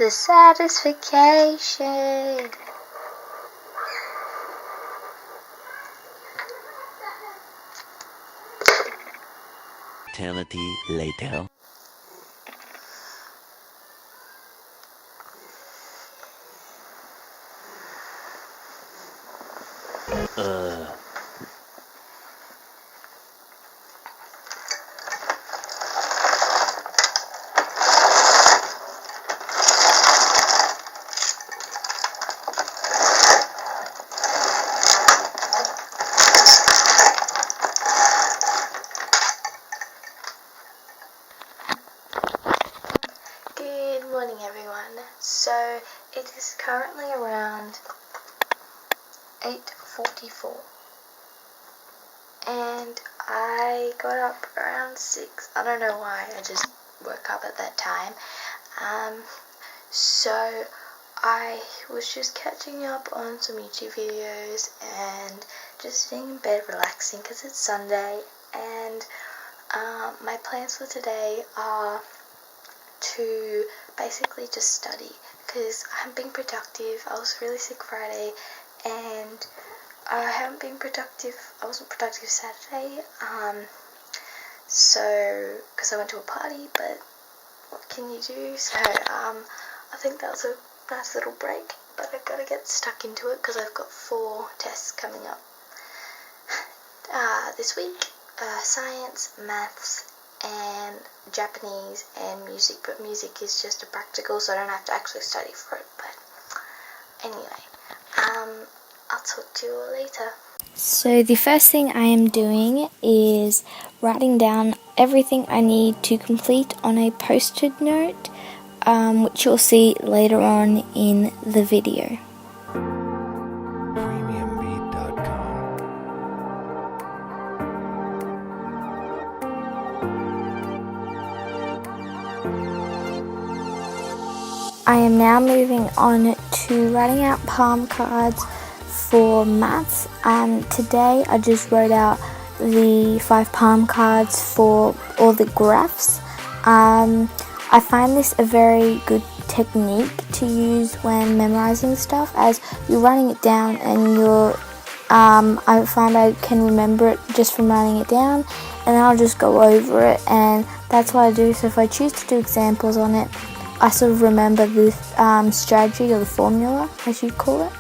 The satisfaction. Eternity later. Good morning, everyone. So it is currently around 8:44 and I got up around 6. I don't know why, I just woke up at that time. So I was just catching up on some YouTube videos and just sitting in bed relaxing because it's Sunday, and my plans for today are to basically just study because I haven't been productive. I was really sick Friday and I haven't been productive. I wasn't productive Saturday, so because I went to a party, but what can you do? So I think that was a nice little break, but I've got to get stuck into it because I've got 4 tests coming up this week. Science, maths, and Japanese, and music, but music is just a practical, so I don't have to actually study for it. But anyway, I'll talk to you all later. So the first thing I am doing is writing down everything I need to complete on a post-it note, which you'll see later on in the video. I am now moving on to writing out palm cards for maths. Today I just wrote out the 5 palm cards for all the graphs. I find this a very good technique to use when memorizing stuff, as you're writing it down and I find I can remember it just from writing it down, and then I'll just go over it, and that's what I do. So if I choose to do examples on it, I sort of remember the strategy or the formula, as you call it.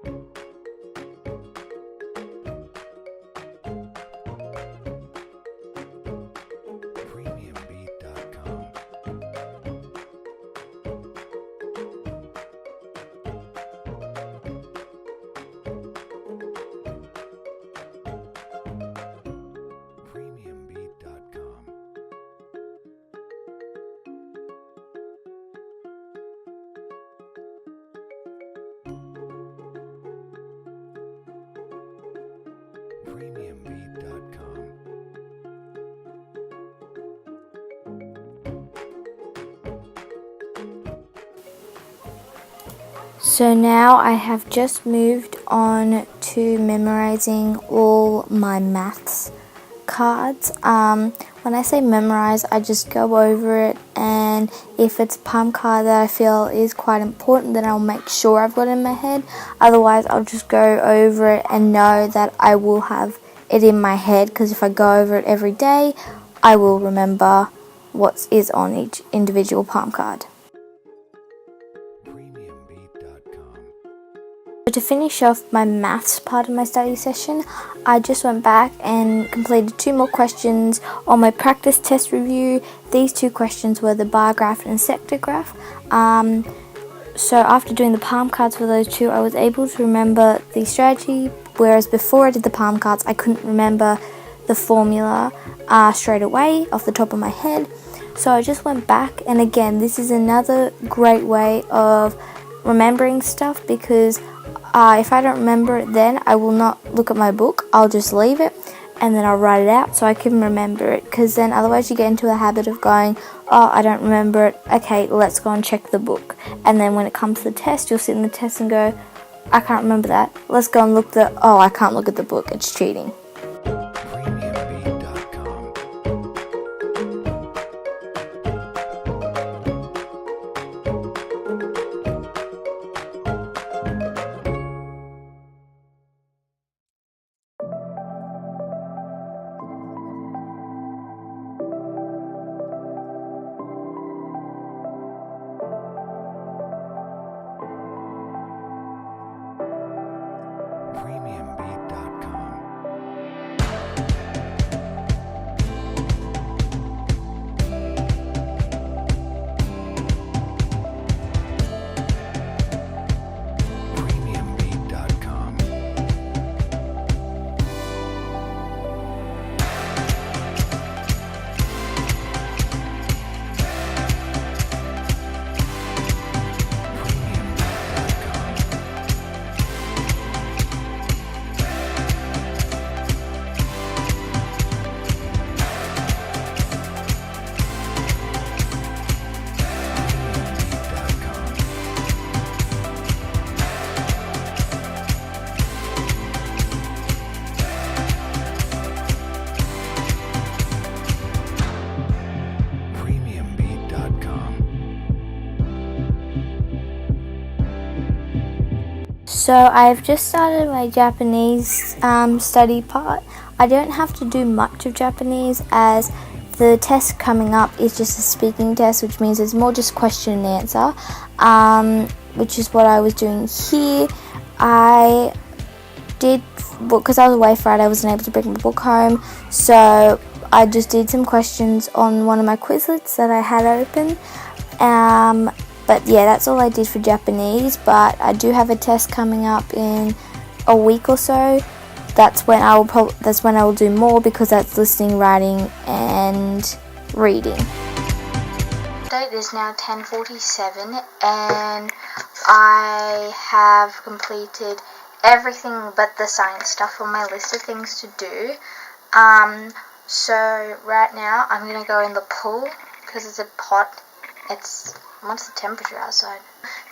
Premiumbeat.com. So now I have just moved on to memorizing all my maths cards. When I say memorize, I just go over it, and if it's a palm card that I feel is quite important, then I'll make sure I've got it in my head. Otherwise, I'll just go over it and know that I will have it in my head, because if I go over it every day, I will remember what is on each individual palm card. So to finish off my maths part of my study session, I just went back and completed 2 more questions on my practice test review. These 2 questions were the bar graph and sector graph. So after doing the palm cards for those 2, I was able to remember the strategy, whereas before I did the palm cards, I couldn't remember the formula straight away off the top of my head. So I just went back, and again, this is another great way of remembering stuff, because if I don't remember it then, I will not look at my book. I'll just leave it, and then I'll write it out so I can remember it, because then otherwise you get into a habit of going, oh, I don't remember it, okay, let's go and check the book. And then when it comes to the test, you'll sit in the test and go, I can't remember that, let's go and oh, I can't look at the book, it's cheating. So I've just started my Japanese study part. I don't have to do much of Japanese, as the test coming up is just a speaking test, which means it's more just question and answer, which is what I was doing here. I did, because I was away Friday, I wasn't able to bring my book home, so I just did some questions on one of my Quizlets that I had open. But yeah, that's all I did for Japanese, but I do have a test coming up in a week or so. That's when I will do more, because that's listening, writing and reading. Date is now 10:47 and I have completed everything but the science stuff on my list of things to do. So right now I'm going to go in the pool because it's a hot. What's the temperature outside?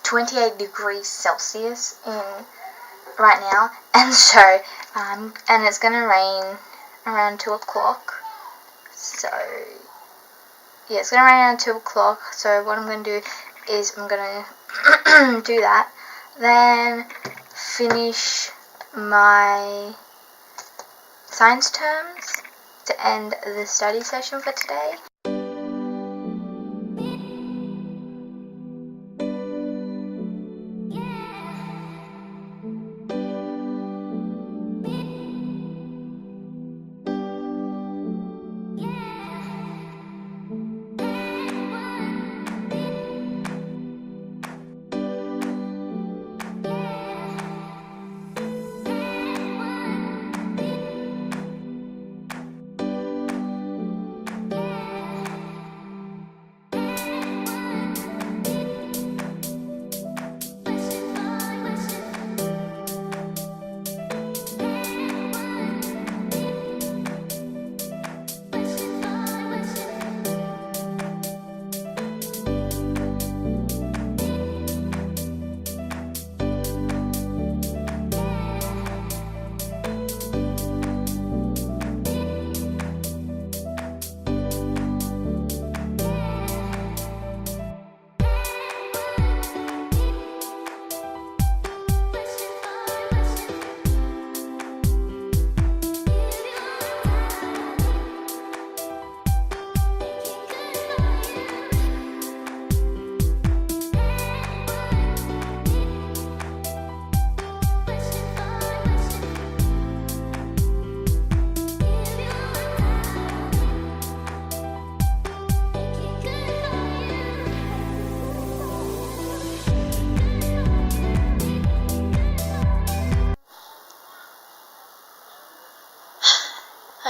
28 degrees Celsius right now, and so and it's gonna rain around 2 o'clock. So yeah, it's gonna rain around 2 o'clock. So what I'm gonna do is I'm gonna do that, then finish my science terms to end the study session for today.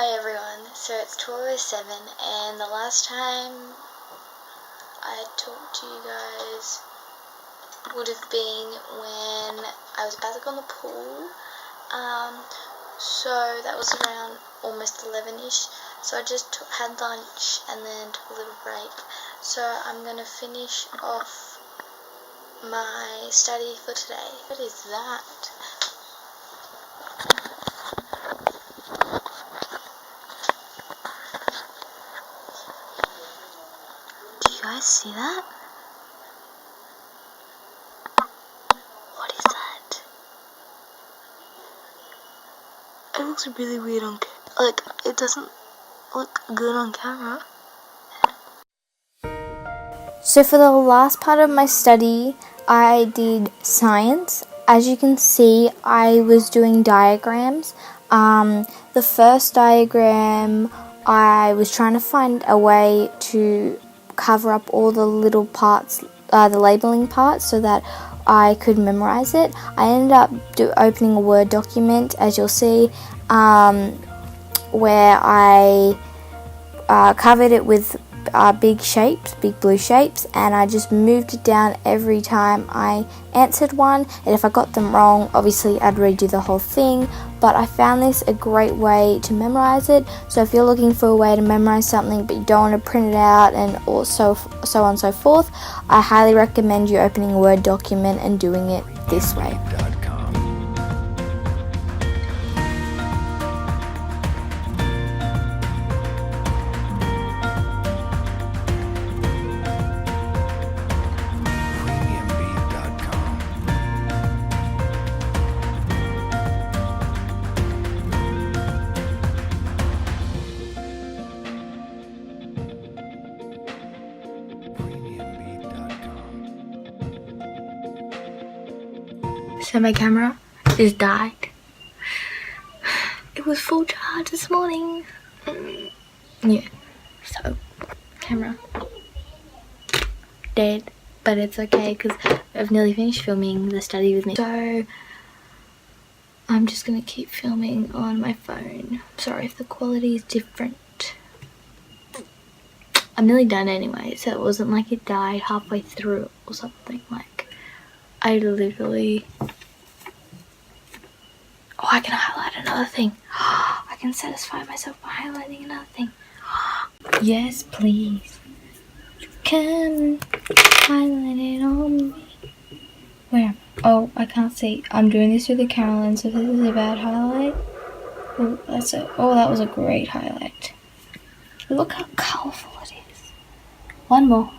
Hi everyone, so it's 12:07 and the last time I talked to you guys would have been when I was about to go in the pool. So that was around almost 11ish, so I just had lunch and then took a little break. So I'm going to finish off my study for today. What is that? Do you guys see that? What is that? It looks really weird on like it doesn't look good on camera. So for the last part of my study, I did science. As you can see, I was doing diagrams. The first diagram, I was trying to find a way to cover up all the little parts, the labeling parts, so that I could memorize it. I ended up opening a Word document, as you'll see, where I covered it with big shapes, big blue shapes, and I just moved it down every time I answered one, and if I got them wrong, obviously I'd redo the whole thing. But I found this a great way to memorize it. So if you're looking for a way to memorize something but you don't want to print it out and also so on and so forth, I highly recommend you opening a Word document and doing it this way. So my camera is died. It was full charge this morning. Yeah, so camera dead, but it's okay because I've nearly finished filming the study with me. So I'm just gonna keep filming on my phone. Sorry if the quality is different. I'm nearly done anyway, so it wasn't like it died halfway through or something. Like I literally. Oh, I can highlight another thing. I can satisfy myself by highlighting another thing. Yes, please. Come highlight it on me. Where? Oh, I can't see. I'm doing this with the Carolyn, so this is a bad highlight. Oh, that was a great highlight. Look how colourful it is. One more.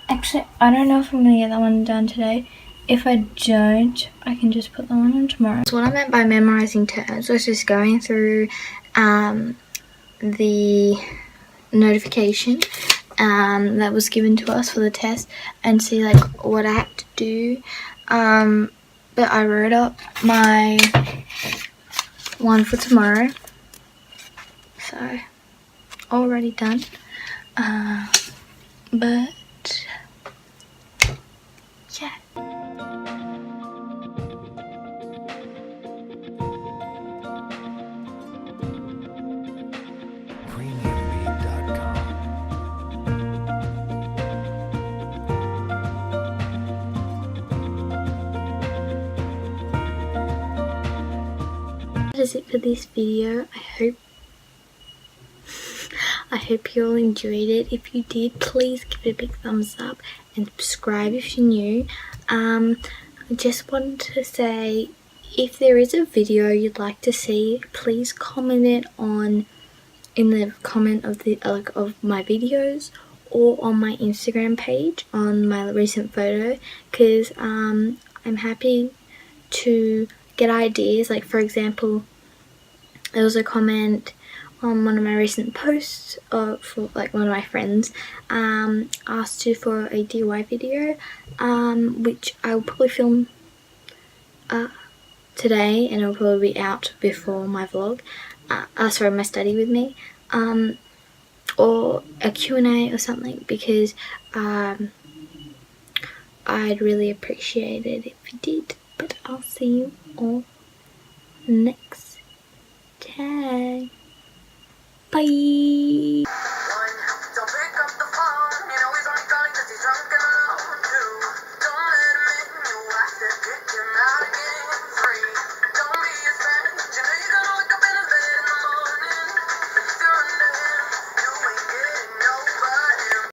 Actually, I don't know if I'm gonna get that one done today. If I don't, I can just put that one on tomorrow. So what I meant by memorizing terms was just going through the notification that was given to us for the test and see like what I had to do. But I wrote up my one for tomorrow, so already done. But yeah. That is it for this video. I hope you all enjoyed it. If you did, please give it a big thumbs up and subscribe if you're new. I just wanted to say, if there is a video you'd like to see, please comment it in the comment of my videos or on my Instagram page on my recent photo, because I'm happy to get ideas. Like for example, there was a comment on one of my recent posts for like one of my friends asked for a DIY video, which I will probably film today, and it'll probably be out before my vlog, sorry, my study with me, or a Q&A or something, because I'd really appreciate it if you did. But I'll see you all next time. Bye.